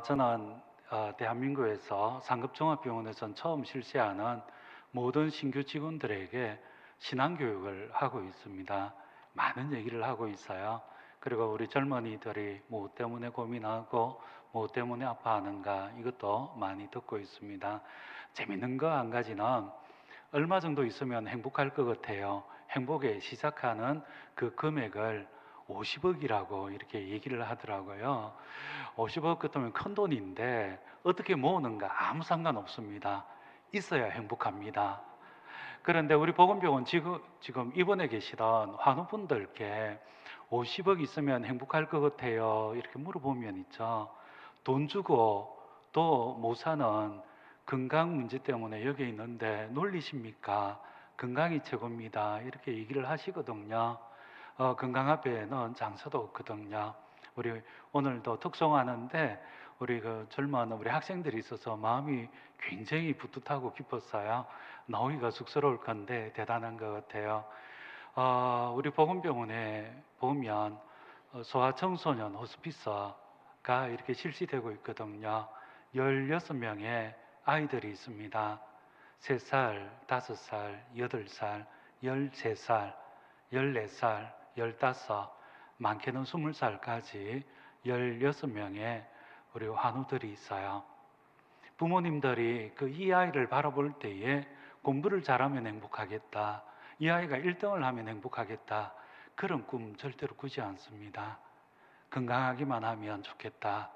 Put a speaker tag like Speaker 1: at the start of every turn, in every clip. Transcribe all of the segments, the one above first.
Speaker 1: 저는 대한민국에서 상급종합병원에선 처음 실시하는 모든 신규 직원들에게 신앙교육을 하고 있습니다. 많은 얘기를 하고 있어요. 그리고 우리 젊은이들이 뭐 때문에 고민하고 뭐 때문에 아파하는가 이것도 많이 듣고 있습니다. 재밌는 거 한 가지는 얼마 정도 있으면 행복할 것 같아요. 행복에 시작하는 그 금액을 50억이라고 이렇게 얘기를 하더라고요. 50억 같으면 큰 돈인데 어떻게 모으는가 아무 상관없습니다. 있어야 행복합니다. 그런데 우리 보건병원 지금 입원해 계시던 환우분들께 50억 있으면 행복할 것 같아요. 이렇게 물어보면 있죠. 돈 주고 또 못 사는 건강 문제 때문에 여기 있는데 놀리십니까? 건강이 최고입니다. 이렇게 얘기를 하시거든요. 건강 앞에는 장사도 없거든요. 우리 오늘도 특송하는데 우리 그 젊은 우리 학생들이 있어서 마음이 굉장히 뿌듯하고 기뻤어요. 나오기가 쑥스러울 건데 대단한 것 같아요. 우리 보건병원에 보면 소아청소년 호스피스가 이렇게 실시되고 있거든요. 16명의 아이들이 있습니다. 3살, 5살, 8살, 13살, 14살, 15, 많게는 20살까지 16명의 우리 환우들이 있어요. 부모님들이 이 아이를 바라볼 때에 공부를 잘하면 행복하겠다. 이 아이가 1등을 하면 행복하겠다. 그런 꿈 절대로 꾸지 않습니다. 건강하기만 하면 좋겠다.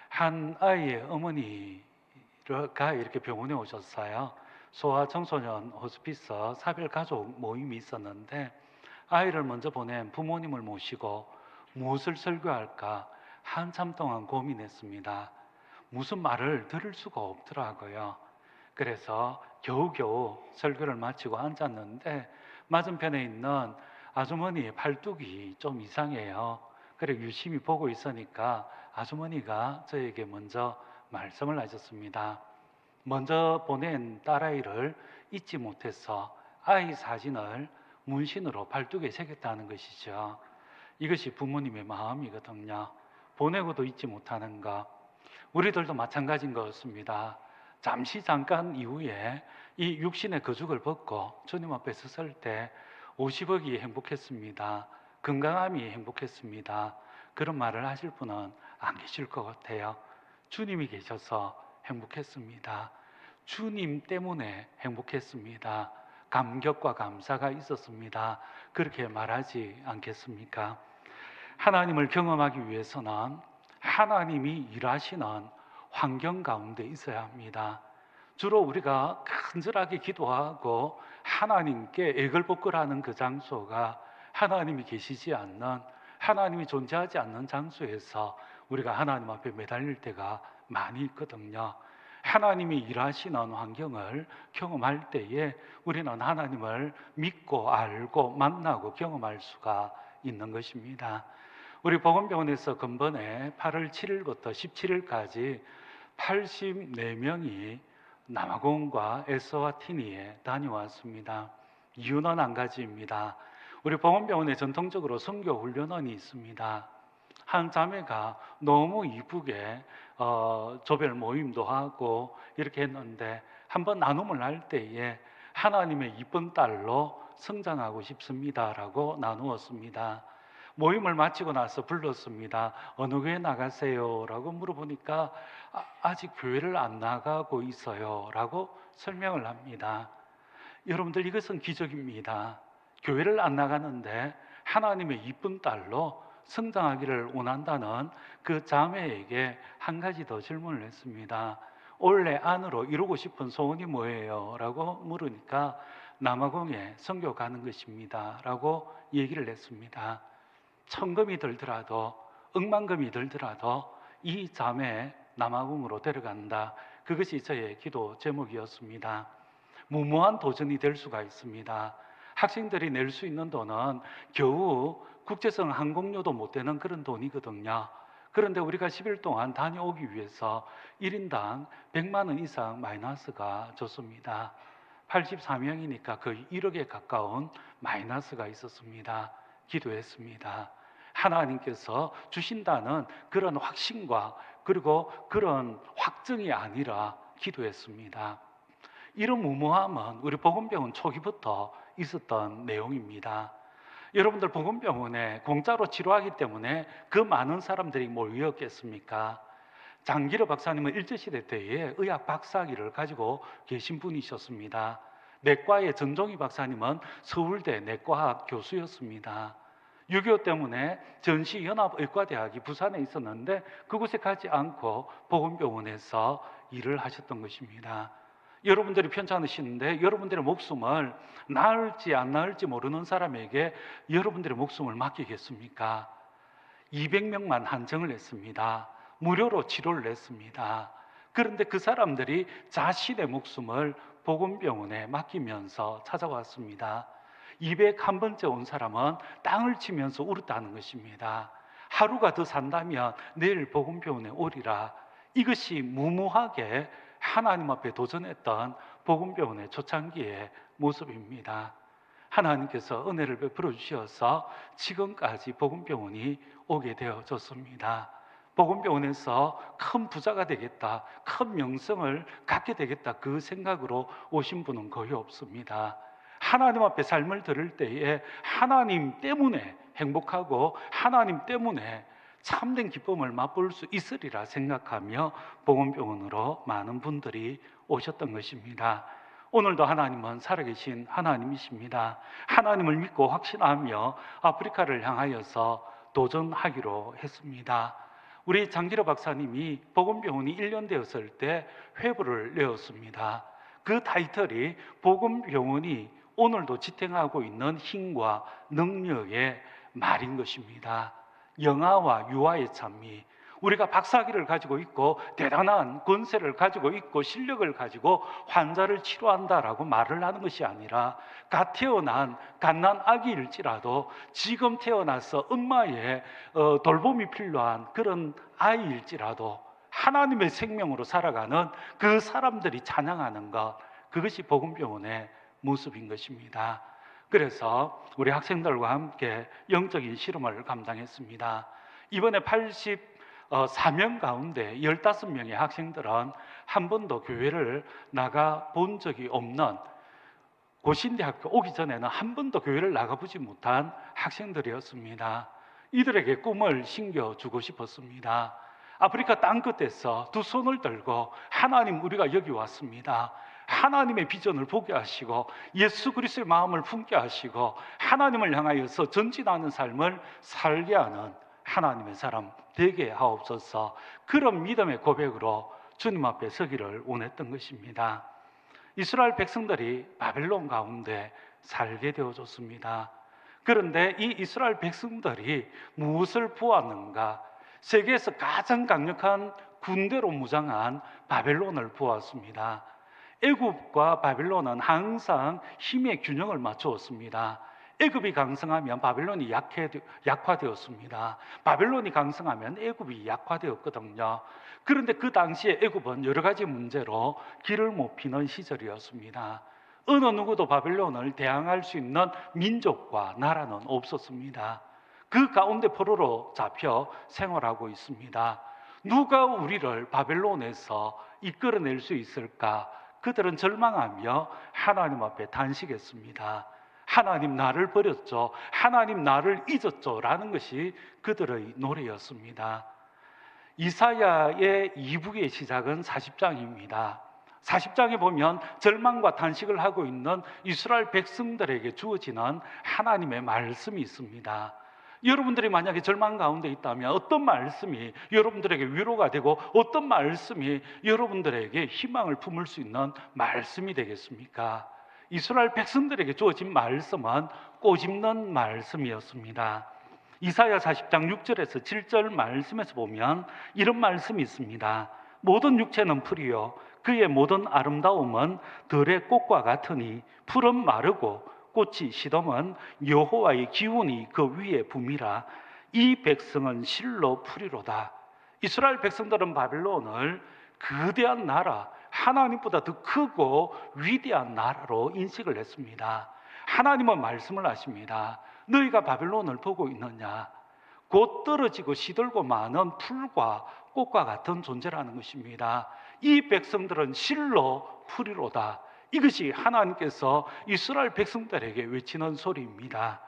Speaker 1: 한 아이의 어머니가 이렇게 병원에 오셨어요. 소아청소년 호스피스 사별가족 모임이 있었는데 아이를 먼저 보낸 부모님을 모시고 무엇을 설교할까 한참 동안 고민했습니다. 무슨 말을 들을 수가 없더라고요. 그래서 겨우겨우 설교를 마치고 앉았는데 맞은편에 있는 아주머니의 팔뚝이 좀 이상해요. 그래 유심히 보고 있으니까 아주머니가 저에게 먼저 말씀을 하셨습니다. 먼저 보낸 딸아이를 잊지 못해서 아이 사진을 문신으로 팔뚝에 새겼다는 것이죠. 이것이 부모님의 마음이거든요. 보내고도 잊지 못하는 것. 우리들도 마찬가지인 것 같습니다. 잠깐 이후에 이 육신의 거죽을 벗고 주님 앞에 섰을 때 50억이 행복했습니다. 건강함이 행복했습니다. 그런 말을 하실 분은 안 계실 것 같아요. 주님이 계셔서 행복했습니다. 주님 때문에 행복했습니다. 감격과 감사가 있었습니다. 그렇게 말하지 않겠습니까? 하나님을 경험하기 위해서는 하나님이 일하시는 환경 가운데 있어야 합니다. 주로 우리가 간절하게 기도하고 하나님께 애걸복걸하는 그 장소가 하나님이 계시지 않는, 하나님이 존재하지 않는 장소에서 우리가 하나님 앞에 매달릴 때가 많이 있거든요. 하나님이 일하시는 환경을 경험할 때에 우리는 하나님을 믿고 알고 만나고 경험할 수가 있는 것입니다. 우리 보건병원에서 근본에 8월 7일부터 17일까지 84명이 남아공과 에스와티니에 다녀왔습니다. 이유는 한 가지입니다. 우리 보건병원에 전통적으로 선교훈련원이 있습니다. 한 자매가 너무 이쁘게 조별 모임도 하고 이렇게 했는데 한번 나눔을 할 때에 하나님의 이쁜 딸로 성장하고 싶습니다라고 나누었습니다. 모임을 마치고 나서 불렀습니다. 어느 교회 나가세요? 라고 물어보니까 아직 교회를 안 나가고 있어요 라고 설명을 합니다. 여러분들 이것은 기적입니다. 교회를 안 나가는데 하나님의 이쁜 딸로 성장하기를 원한다는 그 자매에게 한 가지 더 질문을 했습니다. 올해 안으로 이루고 싶은 소원이 뭐예요? 라고 물으니까 남아공에 선교 가는 것입니다 라고 얘기를 했습니다. 천금이 들더라도 억만금이 들더라도 이 자매 남아공으로 데려간다. 그것이 저의 기도 제목이었습니다. 무모한 도전이 될 수가 있습니다. 학생들이 낼 수 있는 돈은 겨우 국제선 항공료도 못 되는 그런 돈이거든요. 그런데 우리가 10일 동안 다녀오기 위해서 1인당 100만 원 이상 마이너스가 졌습니다. 84명이니까 거의 1억에 가까운 마이너스가 있었습니다. 기도했습니다. 하나님께서 주신다는 그런 확신과 그리고 그런 확증이 아니라 기도했습니다. 이런 무모함은 우리 복음병원 초기부터 있었던 내용입니다. 여러분들 복음병원에 공짜로 치료하기 때문에 그 많은 사람들이 모였겠습니까? 장기로 박사님은 일제시대 때에 의학 박사학위를 가지고 계신 분이셨습니다. 내과의 전종희 박사님은 서울대 내과학 교수였습니다. 6.25 때문에 전시연합의과대학이 부산에 있었는데 그곳에 가지 않고 복음병원에서 일을 하셨던 것입니다. 여러분들이 편찮으시는데 여러분들의 목숨을 나을지 안 나을지 모르는 사람에게 여러분들의 목숨을 맡기겠습니까? 200명만 한정을 했습니다. 무료로 치료를 했습니다. 그런데 그 사람들이 자신의 목숨을 복음병원에 맡기면서 찾아왔습니다. 201번째 온 사람은 땅을 치면서 울었다는 것입니다. 하루가 더 산다면 내일 복음병원에 오리라. 이것이 무모하게 하나님 앞에 도전했던 복음병원의 초창기의 모습입니다. 하나님께서 은혜를 베풀어 주셔서 지금까지 복음병원이 오게 되어졌습니다. 복음병원에서 큰 부자가 되겠다, 큰 명성을 갖게 되겠다, 그 생각으로 오신 분은 거의 없습니다. 하나님 앞에 삶을 들을 때에 하나님 때문에 행복하고 하나님 때문에 참된 기쁨을 맛볼 수 있으리라 생각하며 복음병원으로 많은 분들이 오셨던 것입니다. 오늘도 하나님은 살아계신 하나님이십니다. 하나님을 믿고 확신하며 아프리카를 향하여서 도전하기로 했습니다. 우리 장기로 박사님이 복음병원이 1년 되었을 때 회부를 내었습니다. 그 타이틀이 복음병원이 오늘도 지탱하고 있는 힘과 능력의 말인 것입니다. 영아와 유아의 찬미, 우리가 박사학위를 가지고 있고 대단한 권세를 가지고 있고 실력을 가지고 환자를 치료한다라고 말을 하는 것이 아니라 갓 태어난 갓난 아기일지라도 지금 태어나서 엄마의 돌봄이 필요한 그런 아이일지라도 하나님의 생명으로 살아가는 그 사람들이 찬양하는 것, 그것이 복음병원의 모습인 것입니다. 그래서 우리 학생들과 함께 영적인 실험을 감당했습니다. 이번에 84명 가운데 15명의 학생들은 한 번도 교회를 나가 본 적이 없는, 고신대학교 오기 전에는 한 번도 교회를 나가보지 못한 학생들이었습니다. 이들에게 꿈을 심겨주고 싶었습니다. 아프리카 땅끝에서 두 손을 들고 하나님, 우리가 여기 왔습니다. 하나님의 비전을 보게 하시고 예수 그리스도의 마음을 품게 하시고 하나님을 향하여서 전진하는 삶을 살게 하는 하나님의 사람 되게 하옵소서. 그런 믿음의 고백으로 주님 앞에 서기를 원했던 것입니다. 이스라엘 백성들이 바벨론 가운데 살게 되어졌습니다. 그런데 이 이스라엘 백성들이 무엇을 보았는가? 세계에서 가장 강력한 군대로 무장한 바벨론을 보았습니다. 애굽과 바벨론은 항상 힘의 균형을 맞추었습니다. 애굽이 강성하면 바벨론이 약화되었습니다. 바벨론이 강성하면 애굽이 약화되었거든요. 그런데 그 당시에 애굽은 여러 가지 문제로 길을 못 피는 시절이었습니다. 어느 누구도 바벨론을 대항할 수 있는 민족과 나라는 없었습니다. 그 가운데 포로로 잡혀 생활하고 있습니다. 누가 우리를 바벨론에서 이끌어낼 수 있을까? 그들은 절망하며 하나님 앞에 단식했습니다. 하나님 나를 버렸죠. 하나님 나를 잊었죠. 라는 것이 그들의 노래였습니다. 이사야의 2부의 시작은 40장입니다. 40장에 보면 절망과 단식을 하고 있는 이스라엘 백성들에게 주어지는 하나님의 말씀이 있습니다. 여러분들이 만약에 절망 가운데 있다면 어떤 말씀이 여러분들에게 위로가 되고 어떤 말씀이 여러분들에게 희망을 품을 수 있는 말씀이 되겠습니까? 이스라엘 백성들에게 주어진 말씀은 꼬집는 말씀이었습니다. 이사야 40장 6절에서 7절 말씀에서 보면 이런 말씀이 있습니다. 모든 육체는 풀이요 그의 모든 아름다움은 들의 꽃과 같으니 풀은 마르고 꽃이 시덤은 여호와의 기운이 그 위에 붐이라. 이 백성은 실로 풀이로다. 이스라엘 백성들은 바벨론을 거대한 나라, 하나님보다 더 크고 위대한 나라로 인식을 했습니다. 하나님은 말씀을 하십니다. 너희가 바벨론을 보고 있느냐? 곧 떨어지고 시들고 마는 풀과 꽃과 같은 존재라는 것입니다. 이 백성들은 실로 풀이로다. 이것이 하나님께서 이스라엘 백성들에게 외치는 소리입니다.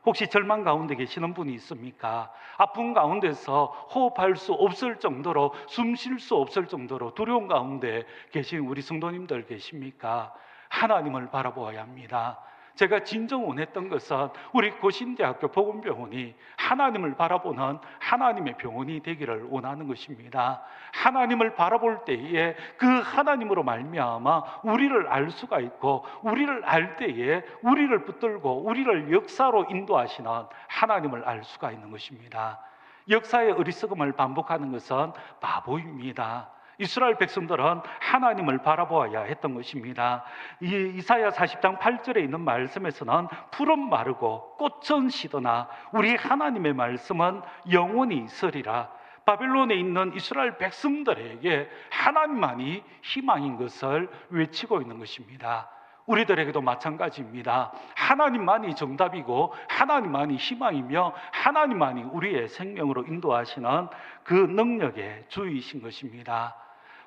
Speaker 1: 혹시 절망 가운데 계시는 분이 있습니까? 아픔 가운데서 호흡할 수 없을 정도로, 숨 쉴 수 없을 정도로 두려움 가운데 계신 우리 성도님들 계십니까? 하나님을 바라보아야 합니다. 제가 진정 원했던 것은 우리 고신대학교 복음병원이 하나님을 바라보는 하나님의 병원이 되기를 원하는 것입니다. 하나님을 바라볼 때에 그 하나님으로 말미암아 우리를 알 수가 있고, 우리를 알 때에 우리를 붙들고 우리를 역사로 인도하시는 하나님을 알 수가 있는 것입니다. 역사의 어리석음을 반복하는 것은 바보입니다. 이스라엘 백성들은 하나님을 바라보아야 했던 것입니다. 이사야 40장 8절에 있는 말씀에서는 풀은 마르고 꽃은 시드나 우리 하나님의 말씀은 영원히 있으리라. 바벨론에 있는 이스라엘 백성들에게 하나님만이 희망인 것을 외치고 있는 것입니다. 우리들에게도 마찬가지입니다. 하나님만이 정답이고 하나님만이 희망이며 하나님만이 우리의 생명으로 인도하시는 그 능력의 주이신 것입니다.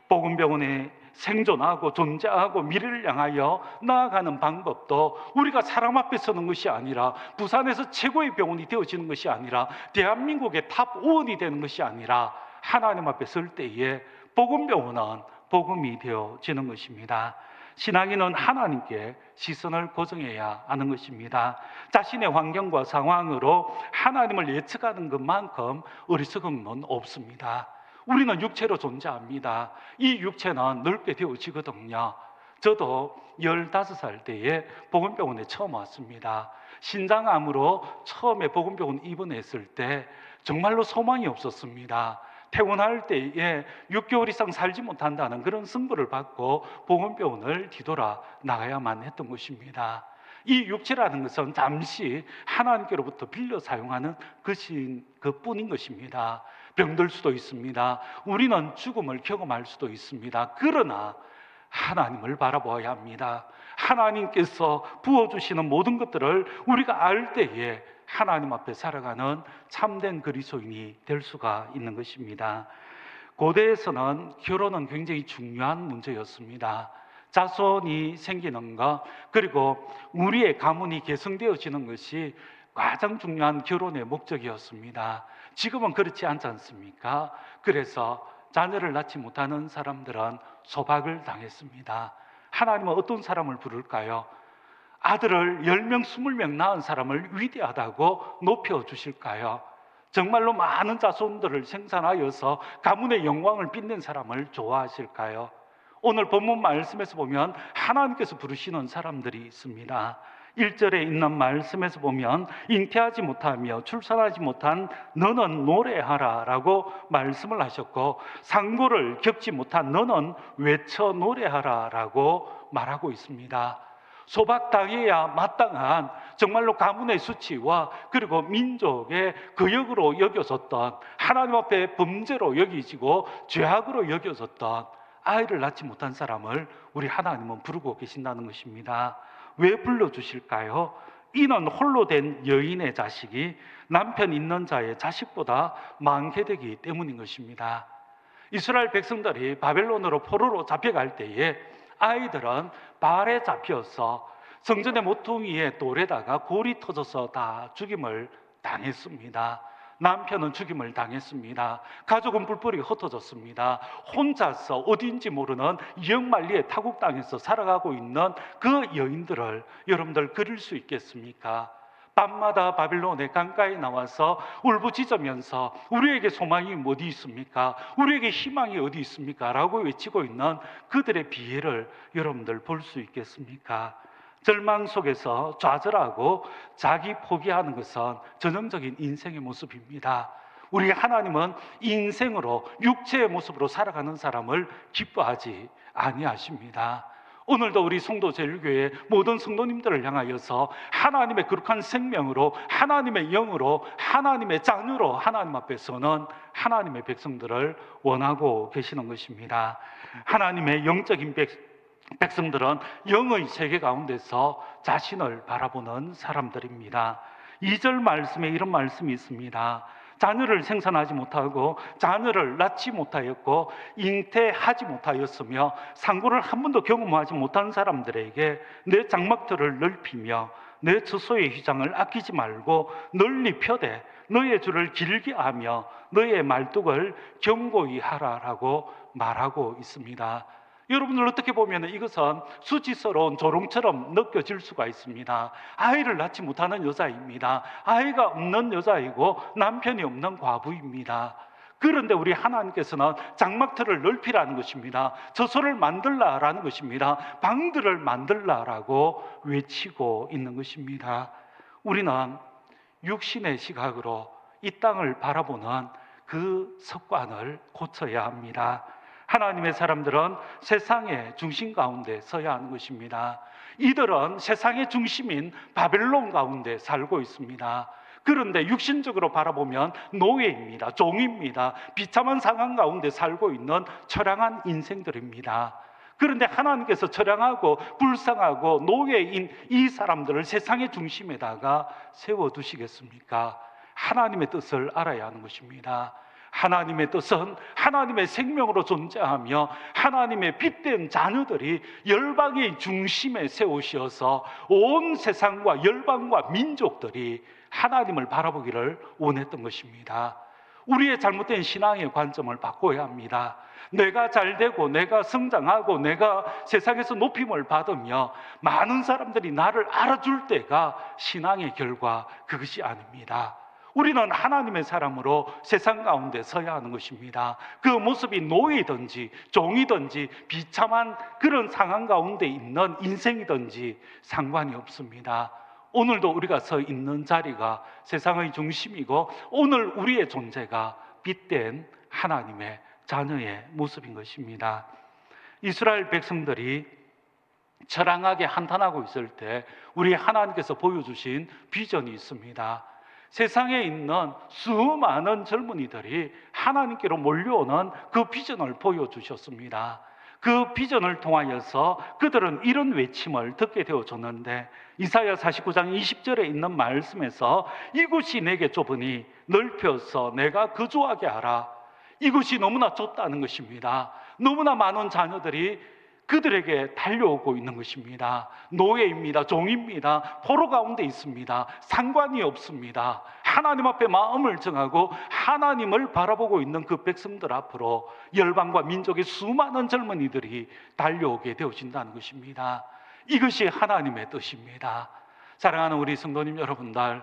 Speaker 1: 복음병원에 생존하고 존재하고 미래를 향하여 나아가는 방법도 우리가 사람 앞에 서는 것이 아니라, 부산에서 최고의 병원이 되어지는 것이 아니라, 대한민국의 탑 5원이 되는 것이 아니라, 하나님 앞에 설 때에 복음병원은 복음이 되어지는 것입니다. 신앙인은 하나님께 시선을 고정해야 하는 것입니다. 자신의 환경과 상황으로 하나님을 예측하는 것만큼 어리석음은 없습니다. 우리는 육체로 존재합니다. 이 육체는 넓게 되어지거든요. 저도 15살 때에 복음병원에 처음 왔습니다. 신장암으로 처음에 복음병원 입원했을 때 정말로 소망이 없었습니다. 퇴원할 때에 6개월 이상 살지 못한다는 그런 승부를 받고 복음병원을 뒤돌아 나가야만 했던 것입니다. 이 육체라는 것은 잠시 하나님께로부터 빌려 사용하는 것인 그뿐인 것입니다. 병들 수도 있습니다. 우리는 죽음을 경험할 수도 있습니다. 그러나 하나님을 바라보아야 합니다. 하나님께서 부어주시는 모든 것들을 우리가 알 때에 하나님 앞에 살아가는 참된 그리스도인이 될 수가 있는 것입니다. 고대에서는 결혼은 굉장히 중요한 문제였습니다. 자손이 생기는 것, 그리고 우리의 가문이 계승되어지는 것이 가장 중요한 결혼의 목적이었습니다. 지금은 그렇지 않지 않습니까? 그래서 자녀를 낳지 못하는 사람들은 소박을 당했습니다. 하나님은 어떤 사람을 부를까요? 아들을 10명, 20명 낳은 사람을 위대하다고 높여주실까요? 정말로 많은 자손들을 생산하여서 가문의 영광을 빛낸 사람을 좋아하실까요? 오늘 본문 말씀에서 보면 하나님께서 부르시는 사람들이 있습니다. 1절에 있는 말씀에서 보면 잉태하지 못하며 출산하지 못한 너는 노래하라 라고 말씀을 하셨고, 상고를 겪지 못한 너는 외쳐 노래하라 라고 말하고 있습니다. 소박당해야 마땅한 정말로 가문의 수치와 그리고 민족의 거역으로 여겨졌던, 하나님 앞에 범죄로 여기지고 죄악으로 여겨졌던 아이를 낳지 못한 사람을 우리 하나님은 부르고 계신다는 것입니다. 왜 불러주실까요? 이는 홀로 된 여인의 자식이 남편 있는 자의 자식보다 많게 되기 때문인 것입니다. 이스라엘 백성들이 바벨론으로 포로로 잡혀갈 때에 아이들은 발에 잡혀서 성전의 모퉁이에 돌에다가 골이 터져서 다 죽임을 당했습니다. 남편은 죽임을 당했습니다. 가족은 뿔뿔이 흩어졌습니다. 혼자서 어딘지 모르는 영만리에 타국당해서 살아가고 있는 그 여인들을 여러분들 그릴 수 있겠습니까? 밤마다 바빌론의 강가에 나와서 울부짖으면서 우리에게 소망이 어디 있습니까? 우리에게 희망이 어디 있습니까? 라고 외치고 있는 그들의 비애를 여러분들 볼 수 있겠습니까? 절망 속에서 좌절하고 자기 포기하는 것은 전형적인 인생의 모습입니다. 우리 하나님은 인생으로 육체의 모습으로 살아가는 사람을 기뻐하지 아니하십니다. 오늘도 우리 성도 제일교회 모든 성도님들을 향하여서 하나님의 거룩한 생명으로, 하나님의 영으로, 하나님의 자녀로 하나님 앞에 서는 하나님의 백성들을 원하고 계시는 것입니다. 하나님의 영적인 백성들은 영의 세계 가운데서 자신을 바라보는 사람들입니다. 2절 말씀에 이런 말씀이 있습니다. 자녀를 생산하지 못하고 자녀를 낳지 못하였고 잉태하지 못하였으며 상고를 한 번도 경험하지 못한 사람들에게 내 장막들을 넓히며 내 처소의 휘장을 아끼지 말고 널리 펴되 너의 줄을 길게 하며 너의 말뚝을 견고히 하라라고 말하고 있습니다. 여러분들 어떻게 보면 이것은 수치스러운 조롱처럼 느껴질 수가 있습니다. 아이를 낳지 못하는 여자입니다. 아이가 없는 여자이고 남편이 없는 과부입니다. 그런데 우리 하나님께서는 장막틀을 넓히라는 것입니다. 저소를 만들라라는 것입니다. 방들을 만들라라고 외치고 있는 것입니다. 우리는 육신의 시각으로 이 땅을 바라보는 그 습관을 고쳐야 합니다. 하나님의 사람들은 세상의 중심 가운데 서야 하는 것입니다. 이들은 세상의 중심인 바벨론 가운데 살고 있습니다. 그런데 육신적으로 바라보면 노예입니다. 종입니다. 비참한 상황 가운데 살고 있는 처량한 인생들입니다. 그런데 하나님께서 처량하고 불쌍하고 노예인 이 사람들을 세상의 중심에다가 세워두시겠습니까? 하나님의 뜻을 알아야 하는 것입니다. 하나님의 뜻은 하나님의 생명으로 존재하며 하나님의 빛된 자녀들이 열방의 중심에 세우셔서 온 세상과 열방과 민족들이 하나님을 바라보기를 원했던 것입니다. 우리의 잘못된 신앙의 관점을 바꿔야 합니다. 내가 잘되고 내가 성장하고 내가 세상에서 높임을 받으며 많은 사람들이 나를 알아줄 때가 신앙의 결과, 그것이 아닙니다. 우리는 하나님의 사람으로 세상 가운데 서야 하는 것입니다. 그 모습이 노예이든지 종이든지 비참한 그런 상황 가운데 있는 인생이든지 상관이 없습니다. 오늘도 우리가 서 있는 자리가 세상의 중심이고 오늘 우리의 존재가 빛된 하나님의 자녀의 모습인 것입니다. 이스라엘 백성들이 처량하게 한탄하고 있을 때 우리 하나님께서 보여주신 비전이 있습니다. 세상에 있는 수많은 젊은이들이 하나님께로 몰려오는 그 비전을 보여주셨습니다. 그 비전을 통하여서 그들은 이런 외침을 듣게 되어졌는데 이사야 49장 20절에 있는 말씀에서 이곳이 내게 좁으니 넓혀서 내가 거주하게 하라. 이곳이 너무나 좁다는 것입니다. 너무나 많은 자녀들이 그들에게 달려오고 있는 것입니다. 노예입니다. 종입니다. 포로 가운데 있습니다. 상관이 없습니다. 하나님 앞에 마음을 정하고 하나님을 바라보고 있는 그 백성들 앞으로 열방과 민족의 수많은 젊은이들이 달려오게 되어진다는 것입니다. 이것이 하나님의 뜻입니다. 사랑하는 우리 성도님 여러분들,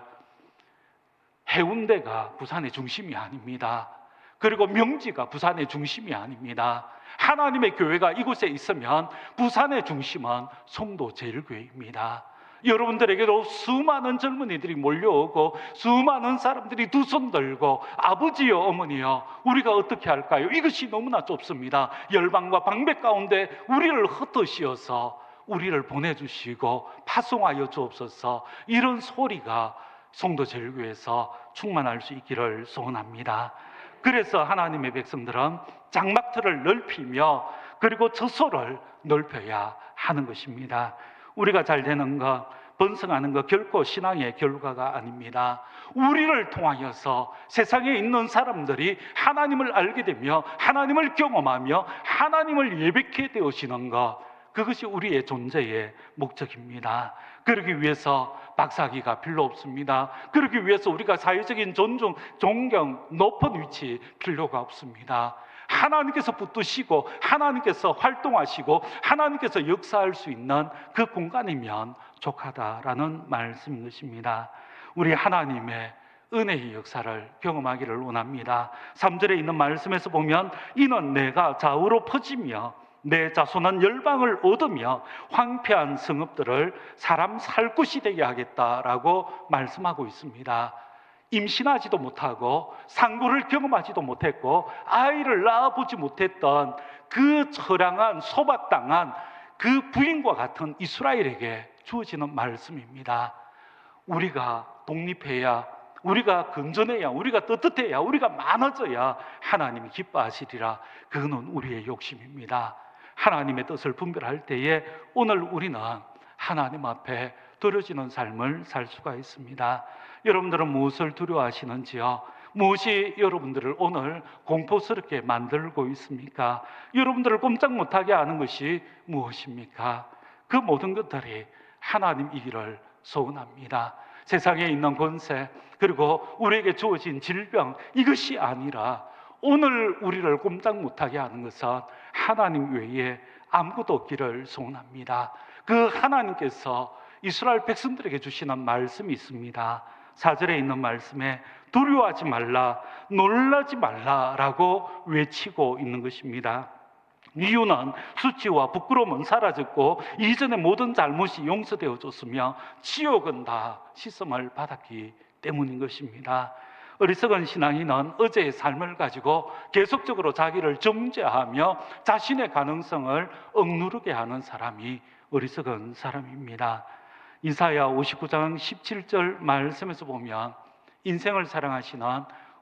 Speaker 1: 해운대가 부산의 중심이 아닙니다. 그리고 명지가 부산의 중심이 아닙니다. 하나님의 교회가 이곳에 있으면 부산의 중심은 송도 제일교회입니다. 여러분들에게도 수많은 젊은이들이 몰려오고 수많은 사람들이 두 손 들고 아버지요 어머니요 우리가 어떻게 할까요? 이것이 너무나 좁습니다. 열방과 방백 가운데 우리를 흩으시어서 우리를 보내주시고 파송하여 주옵소서. 이런 소리가 송도 제일교회에서 충만할 수 있기를 소원합니다. 그래서 하나님의 백성들은 장막틀을 넓히며 그리고 저소를 넓혀야 하는 것입니다. 우리가 잘 되는 것, 번성하는 것 결코 신앙의 결과가 아닙니다. 우리를 통하여서 세상에 있는 사람들이 하나님을 알게 되며 하나님을 경험하며 하나님을 예배케 되어지는 것, 그것이 우리의 존재의 목적입니다. 그러기 위해서 박사학위가 필요 없습니다. 그러기 위해서 우리가 사회적인 존중, 존경, 높은 위치 필요가 없습니다. 하나님께서 붙드시고 하나님께서 활동하시고 하나님께서 역사할 수 있는 그 공간이면 족하다라는 말씀인 것입니다. 우리 하나님의 은혜의 역사를 경험하기를 원합니다. 3절에 있는 말씀에서 보면 이는 내가 좌우로 퍼지며 내 자손은 열방을 얻으며 황폐한 성읍들을 사람 살 곳이 되게 하겠다라고 말씀하고 있습니다. 임신하지도 못하고 상고를 경험하지도 못했고 아이를 낳아보지 못했던 그 처량한 소박당한 그 부인과 같은 이스라엘에게 주어지는 말씀입니다. 우리가 독립해야, 우리가 건전해야, 우리가 떳떳해야, 우리가 많아져야 하나님이 기뻐하시리라. 그거는 우리의 욕심입니다. 하나님의 뜻을 분별할 때에 오늘 우리는 하나님 앞에 드려지는 삶을 살 수가 있습니다. 여러분들은 무엇을 두려워하시는지요? 무엇이 여러분들을 오늘 공포스럽게 만들고 있습니까? 여러분들을 꼼짝 못하게 하는 것이 무엇입니까? 그 모든 것들이 하나님이기를 소원합니다. 세상에 있는 권세, 그리고 우리에게 주어진 질병, 이것이 아니라 오늘 우리를 꼼짝 못하게 하는 것은 하나님 외에 아무것도 없기를 소원합니다. 그 하나님께서 이스라엘 백성들에게 주시는 말씀이 있습니다. 4절에 있는 말씀에 두려워하지 말라, 놀라지 말라라고 외치고 있는 것입니다. 이유는 수치와 부끄러움은 사라졌고 이전의 모든 잘못이 용서되어졌으며 지옥은 다 씻음을 받았기 때문인 것입니다. 어리석은 신앙인은 어제의 삶을 가지고 계속적으로 자기를 정죄하며 자신의 가능성을 억누르게 하는 사람이 어리석은 사람입니다. 이사야 59장 17절 말씀에서 보면 인생을 사랑하시는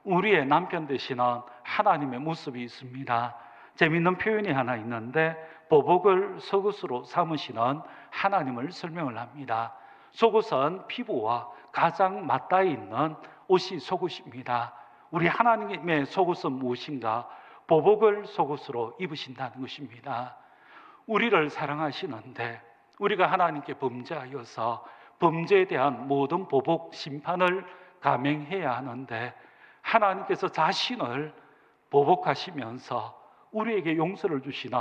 Speaker 1: 우리의 남편 되시는 하나님의 모습이 있습니다. 재미있는 표현이 하나 있는데 보복을 속옷으로 삼으시는 하나님을 설명을 합니다. 속옷은 피부와 가장 맞닿아 있는 옷이 속옷입니다. 우리 하나님의 속옷은 무엇인가? 보복을 속옷으로 입으신다는 것입니다. 우리를 사랑하시는데 우리가 하나님께 범죄하여서 범죄에 대한 모든 보복 심판을 감행해야 하는데 하나님께서 자신을 보복하시면서 우리에게 용서를 주시는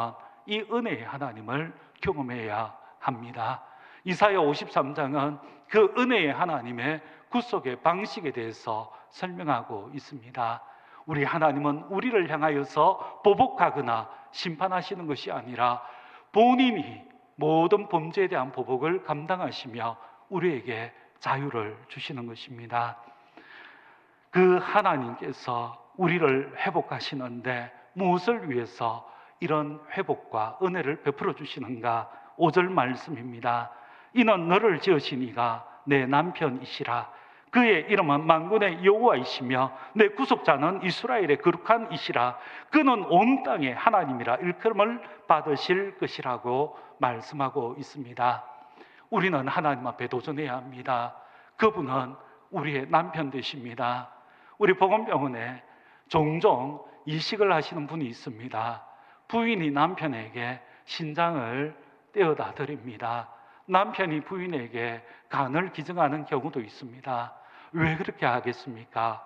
Speaker 1: 이 은혜의 하나님을 경험해야 합니다. 이사야 53장은 그 은혜의 하나님의 구속의 방식에 대해서 설명하고 있습니다. 우리 하나님은 우리를 향하여서 보복하거나 심판하시는 것이 아니라 본인이 모든 범죄에 대한 보복을 감당하시며 우리에게 자유를 주시는 것입니다. 그 하나님께서 우리를 회복하시는데 무엇을 위해서 이런 회복과 은혜를 베풀어 주시는가? 5절 말씀입니다. 이는 너를 지으신 이가 내 남편이시라. 그의 이름은 만군의 여호와이시며 내 구속자는 이스라엘의 거룩한 이시라. 그는 온 땅의 하나님이라 일컬음을 받으실 것이라고 말씀하고 있습니다. 우리는 하나님 앞에 도전해야 합니다. 그분은 우리의 남편 되십니다. 우리 복음병원에 종종 이식을 하시는 분이 있습니다. 부인이 남편에게 신장을 떼어다 드립니다. 남편이 부인에게 간을 기증하는 경우도 있습니다. 왜 그렇게 하겠습니까?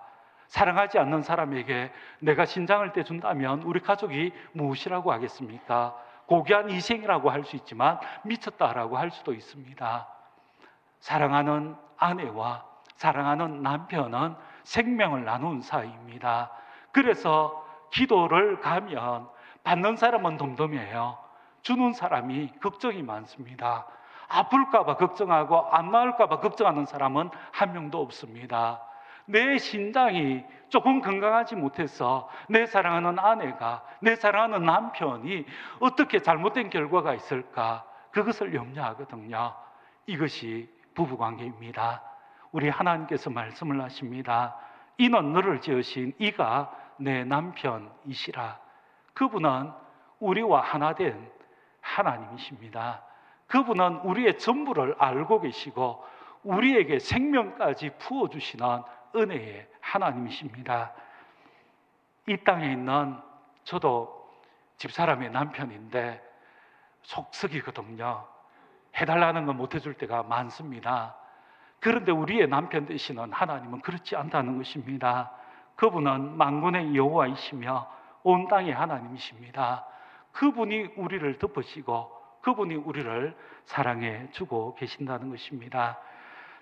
Speaker 1: 사랑하지 않는 사람에게 내가 신장을 떼준다면 우리 가족이 무엇이라고 하겠습니까? 고귀한 희생이라고 할 수 있지만 미쳤다라고 할 수도 있습니다. 사랑하는 아내와 사랑하는 남편은 생명을 나눈 사이입니다. 그래서 기도를 가면 받는 사람은 덤덤해요. 주는 사람이 걱정이 많습니다. 아플까봐 걱정하고 안 나을까봐 걱정하는 사람은 한 명도 없습니다. 내 신장이 조금 건강하지 못해서 내 사랑하는 아내가, 내 사랑하는 남편이 어떻게 잘못된 결과가 있을까? 그것을 염려하거든요. 이것이 부부관계입니다. 우리 하나님께서 말씀을 하십니다. 이는 너를 지으신 이가 내 남편이시라. 그분은 우리와 하나 된 하나님이십니다. 그분은 우리의 전부를 알고 계시고 우리에게 생명까지 부어주시는 은혜의 하나님이십니다. 이 땅에 있는 저도 집사람의 남편인데 속썩이거든요. 해달라는 건 못 해줄 때가 많습니다. 그런데 우리의 남편 되시는 하나님은 그렇지 않다는 것입니다. 그분은 만군의 여호와이시며 온 땅의 하나님이십니다. 그분이 우리를 덮으시고 그분이 우리를 사랑해 주고 계신다는 것입니다.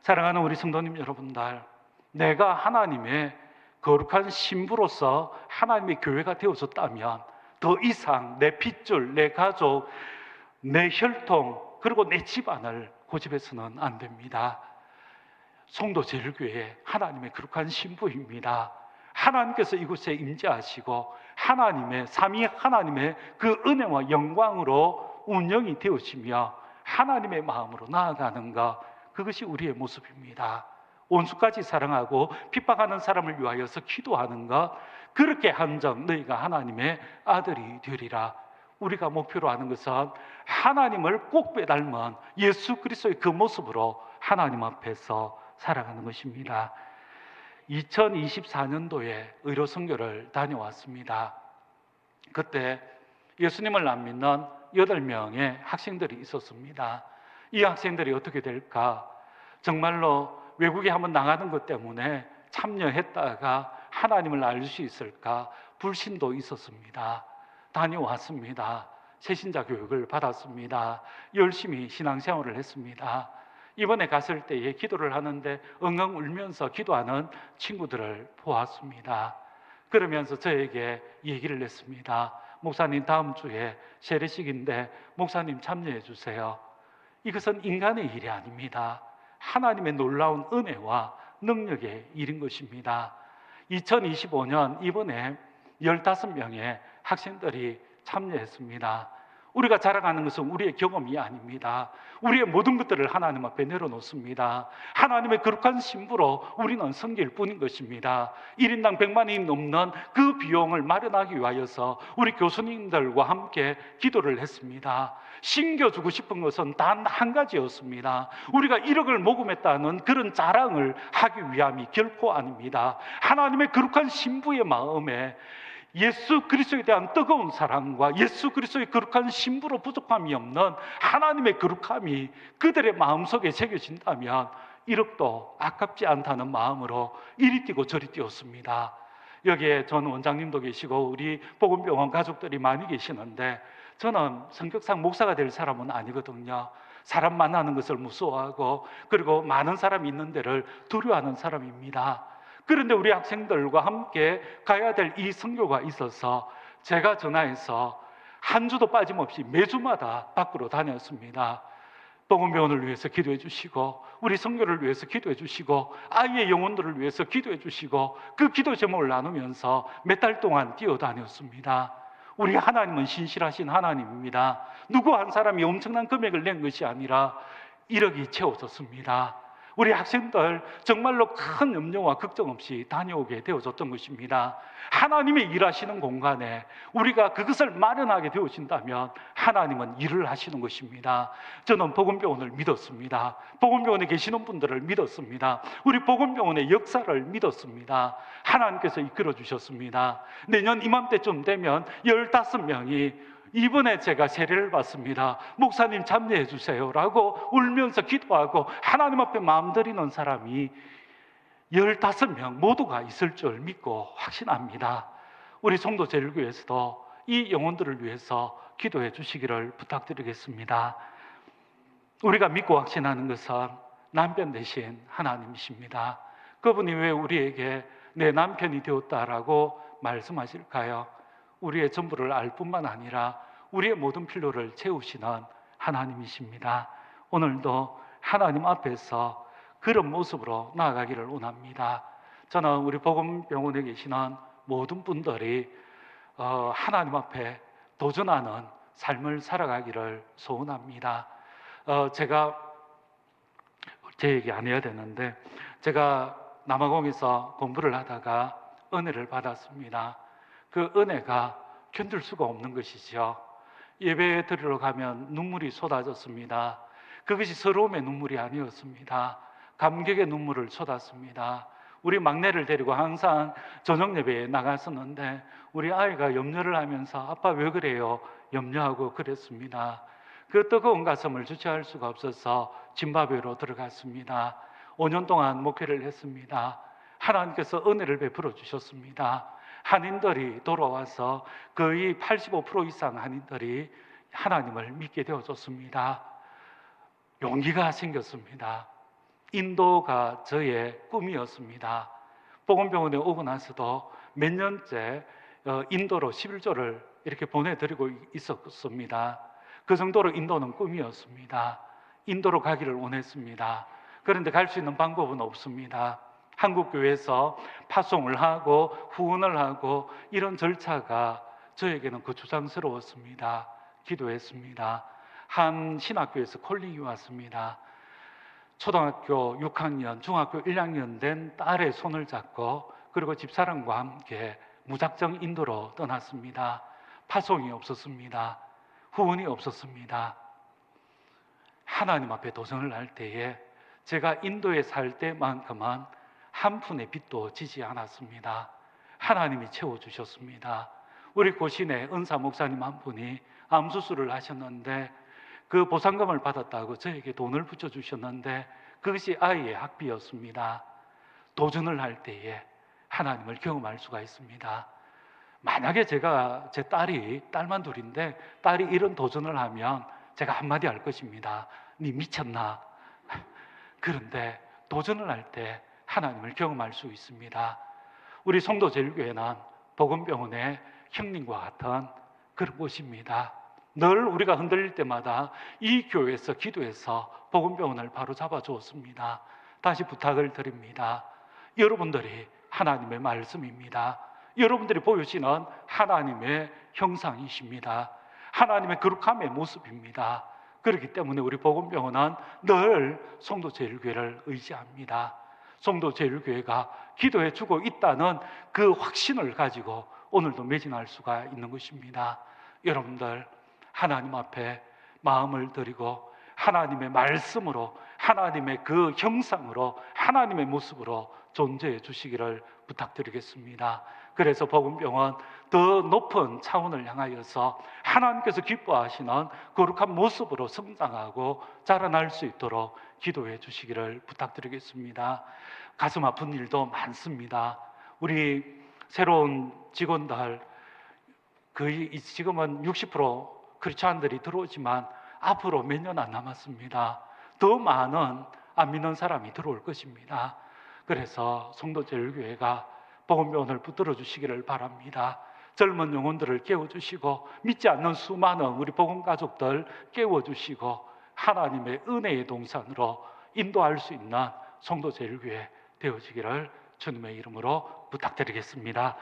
Speaker 1: 사랑하는 우리 성도님 여러분들, 내가 하나님의 거룩한 신부로서 하나님의 교회가 되어졌다면 더 이상 내 핏줄, 내 가족, 내 혈통, 그리고 내 집안을 고집해서는 안 됩니다. 송도제일교회 하나님의 거룩한 신부입니다. 하나님께서 이곳에 임재하시고 하나님의 삼위 하나님의 그 은혜와 영광으로 운영이 되어지며 하나님의 마음으로 나아가는 것, 그것이 우리의 모습입니다. 원수까지 사랑하고 핍박하는 사람을 위하여서 기도하는 것, 그렇게 한즉 너희가 하나님의 아들이 되리라. 우리가 목표로 하는 것은 하나님을 꼭 빼닮은 예수 그리스도의 그 모습으로 하나님 앞에서 살아가는 것입니다. 2024년도에 의료 선교를 다녀왔습니다. 그때 예수님을 안 믿는 8명의 학생들이 있었습니다. 이 학생들이 어떻게 될까? 정말로 외국에 한번 나가는 것 때문에 참여했다가 하나님을 알 수 있을까? 불신도 있었습니다. 다녀왔습니다. 새신자 교육을 받았습니다. 열심히 신앙생활을 했습니다. 이번에 갔을 때에 기도를 하는데 엉엉 울면서 기도하는 친구들을 보았습니다. 그러면서 저에게 얘기를 했습니다. 목사님, 다음 주에 세례식인데 목사님 참여해 주세요. 이것은 인간의 일이 아닙니다. 하나님의 놀라운 은혜와 능력의 일인 것입니다. 2025년 이번에 15명의 학생들이 참여했습니다. 우리가 자랑하는 것은 우리의 경험이 아닙니다. 우리의 모든 것들을 하나님 앞에 내려놓습니다. 하나님의 거룩한 신부로 우리는 섬길 뿐인 것입니다. 1인당 100만이 넘는 그 비용을 마련하기 위하여서 우리 교수님들과 함께 기도를 했습니다. 신겨주고 싶은 것은 단 한 가지였습니다. 우리가 1억을 모금했다는 그런 자랑을 하기 위함이 결코 아닙니다. 하나님의 거룩한 신부의 마음에 예수 그리스도에 대한 뜨거운 사랑과 예수 그리스도의 거룩한 신부로 부족함이 없는 하나님의 거룩함이 그들의 마음속에 새겨진다면 1억도 아깝지 않다는 마음으로 이리 뛰고 저리 뛰었습니다. 여기에 전 원장님도 계시고 우리 복음병원 가족들이 많이 계시는데 저는 성격상 목사가 될 사람은 아니거든요. 사람 만나는 것을 무서워하고 그리고 많은 사람이 있는 데를 두려워하는 사람입니다. 그런데 우리 학생들과 함께 가야 될 이 선교가 있어서 제가 전화해서 한 주도 빠짐없이 매주마다 밖으로 다녔습니다. 복음병원을 위해서 기도해 주시고 우리 선교를 위해서 기도해 주시고 아이의 영혼들을 위해서 기도해 주시고 그 기도 제목을 나누면서 몇 달 동안 뛰어다녔습니다. 우리 하나님은 신실하신 하나님입니다. 누구 한 사람이 엄청난 금액을 낸 것이 아니라 1억이 채워졌습니다. 우리 학생들 정말로 큰 염려와 걱정 없이 다녀오게 되어졌던 것입니다. 하나님의 일하시는 공간에 우리가 그것을 마련하게 되어진다면 하나님은 일을 하시는 것입니다. 저는 복음병원을 믿었습니다. 복음병원에 계시는 분들을 믿었습니다. 우리 복음병원의 역사를 믿었습니다. 하나님께서 이끌어 주셨습니다. 내년 이맘때쯤 되면 15명이 이번에 제가 세례를 받습니다. 목사님 참여해 주세요 라고 울면서 기도하고 하나님 앞에 마음 드리는 사람이 15명 모두가 있을 줄 믿고 확신합니다. 우리 성도 제일교회에서도 이 영혼들을 위해서 기도해 주시기를 부탁드리겠습니다. 우리가 믿고 확신하는 것은 남편 되신 하나님이십니다. 그분이 왜 우리에게 내 남편이 되었다라고 말씀하실까요? 우리의 전부를 알 뿐만 아니라 우리의 모든 필요를 채우시는 하나님이십니다. 오늘도 하나님 앞에서 그런 모습으로 나아가기를 원합니다. 저는 우리 복음병원에 계시는 모든 분들이 하나님 앞에 도전하는 삶을 살아가기를 소원합니다. 제가 제 얘기 안 해야 되는데 제가 남아공에서 공부를 하다가 은혜를 받았습니다. 그 은혜가 견딜 수가 없는 것이죠. 예배 드리러 가면 눈물이 쏟아졌습니다. 그것이 서러움의 눈물이 아니었습니다. 감격의 눈물을 쏟았습니다. 우리 막내를 데리고 항상 저녁 예배에 나갔었는데 우리 아이가 염려를 하면서 아빠 왜 그래요? 염려하고 그랬습니다. 그 뜨거운 가슴을 주체할 수가 없어서 짐바브웨로 들어갔습니다. 5년 동안 목회를 했습니다. 하나님께서 은혜를 베풀어 주셨습니다. 한인들이 돌아와서 거의 85% 이상 한인들이 하나님을 믿게 되어졌습니다. 용기가 생겼습니다. 인도가 저의 꿈이었습니다. 복음병원에 오고 나서도 몇 년째 인도로 11조를 이렇게 보내드리고 있었습니다. 그 정도로 인도는 꿈이었습니다. 인도로 가기를 원했습니다. 그런데 갈 수 있는 방법은 없습니다. 한국교회에서 파송을 하고 후원을 하고 이런 절차가 저에게는 거추장스러웠습니다. 기도했습니다. 한 신학교에서 콜링이 왔습니다. 초등학교 6학년, 중학교 1학년 된 딸의 손을 잡고 그리고 집사람과 함께 무작정 인도로 떠났습니다. 파송이 없었습니다. 후원이 없었습니다. 하나님 앞에 도전을 할 때에 제가 인도에 살 때만큼은 한 푼의 빚도 지지 않았습니다. 하나님이 채워주셨습니다. 우리 고신의 은사 목사님 한 분이 암 수술을 하셨는데 그 보상금을 받았다고 저에게 돈을 붙여주셨는데 그것이 아이의 학비였습니다. 도전을 할 때에 하나님을 경험할 수가 있습니다. 만약에 제가 제 딸만 둘인데 딸이 이런 도전을 하면 제가 한마디 할 것입니다. 니 미쳤나? 그런데 도전을 할 때 하나님을 경험할 수 있습니다. 우리 성도제일교회는 복음병원의 형님과 같은 그런 곳입니다. 늘 우리가 흔들릴 때마다 이 교회에서 기도해서 복음병원을 바로 잡아주었습니다. 다시 부탁을 드립니다. 여러분들이 하나님의 말씀입니다. 여러분들이 보여주시는 하나님의 형상이십니다. 하나님의 거룩함의 모습입니다. 그렇기 때문에 우리 복음병원은 늘 성도제일교회를 의지합니다. 성도제일교회가 기도해 주고 있다는 그 확신을 가지고 오늘도 매진할 수가 있는 것입니다. 여러분들 하나님 앞에 마음을 드리고 하나님의 말씀으로 하나님의 그 형상으로 하나님의 모습으로 존재해 주시기를 부탁드리겠습니다. 그래서 복음병원 더 높은 차원을 향하여서 하나님께서 기뻐하시는 거룩한 모습으로 성장하고 자라날 수 있도록 기도해 주시기를 부탁드리겠습니다. 가슴 아픈 일도 많습니다. 우리 새로운 직원들 거의 지금은 60% 크리스찬들이 들어오지만 앞으로 몇 년 안 남았습니다. 더 많은 안 믿는 사람이 들어올 것입니다. 그래서 성도제일교회가 복음병원을 붙들어 주시기를 바랍니다. 젊은 영혼들을 깨워주시고 믿지 않는 수많은 우리 복음가족들 깨워주시고 하나님의 은혜의 동산으로 인도할 수 있는 성도제일교회 되어지기를 주님의 이름으로 부탁드리겠습니다.